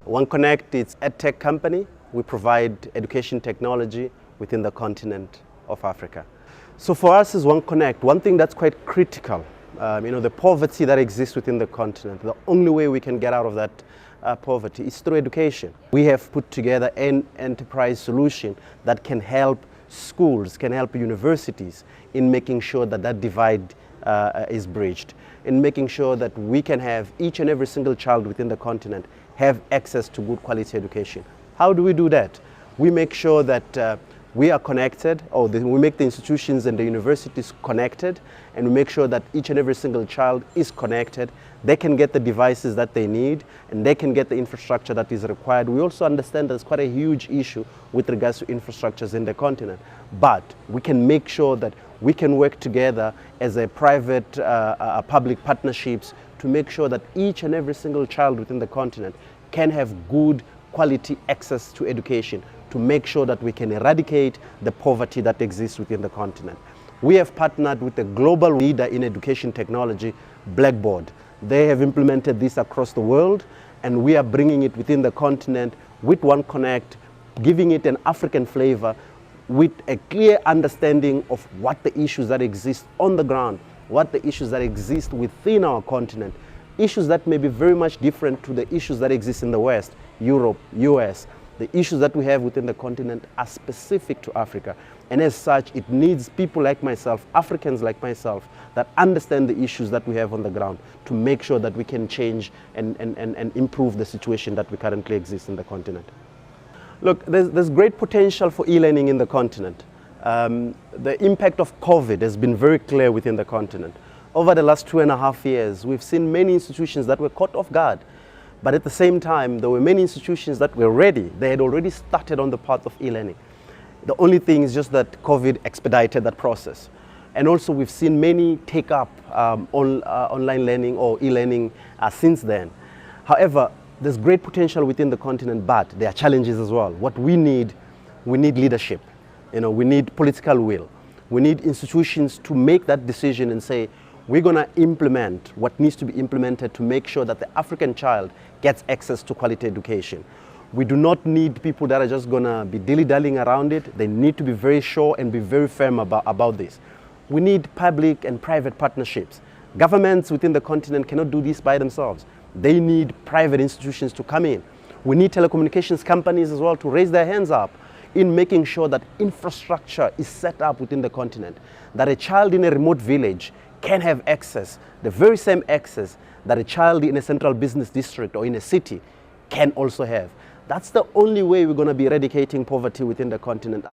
OneConnect is a tech company. We provide education technology within the continent of Africa. So for us as OneConnect, one thing that's quite critical, the poverty that exists within the continent, the only way we can get out of that poverty is through education. We have put together an enterprise solution that can help schools, can help universities in making sure that that divide is bridged, in making sure that we can have each and every single child within the continent have access to good quality education. How do we do that? We make sure that we are connected, we make the institutions and the universities connected, and we make sure that each and every single child is connected. They can get the devices that they need, and they can get the infrastructure that is required. We also understand there's quite a huge issue with regards to infrastructures in the continent, but we can make sure that we can work together as a private public partnerships to make sure that each and every single child within the continent can have good quality access to education, to make sure that we can eradicate the poverty that exists within the continent. We have partnered with a global leader in education technology, Blackboard. They have implemented this across the world, and we are bringing it within the continent with OneConnect, giving it an African flavor with a clear understanding of what the issues that exist on the ground, what the issues that exist within our continent, issues that may be very much different to the issues that exist in the West, Europe, US. The issues that we have within the continent are specific to Africa, and as such it needs people like myself, Africans like myself, that understand the issues that we have on the ground to make sure that we can change and improve the situation that we currently exist in the continent. Look, there's great potential for e-learning in the continent. The impact of COVID has been very clear within the continent. Over the last 2.5 years, we've seen many institutions that were caught off guard. But at the same time, there were many institutions that were ready. They had already started on the path of e-learning. The only thing is just that COVID expedited that process. And also we've seen many take up online learning or e-learning since then. However, there's great potential within the continent, but there are challenges as well. What we need leadership. We need political will. We need institutions to make that decision and say, we're going to implement what needs to be implemented to make sure that the African child gets access to quality education. We do not need people that are just going to be dilly-dallying around it. They need to be very sure and be very firm about this. We need public and private partnerships. Governments within the continent cannot do this by themselves. They need private institutions to come in. We need telecommunications companies as well to raise their hands up in making sure that infrastructure is set up within the continent, that a child in a remote village can have access, the very same access that a child in a central business district or in a city can also have. That's the only way we're going to be eradicating poverty within the continent.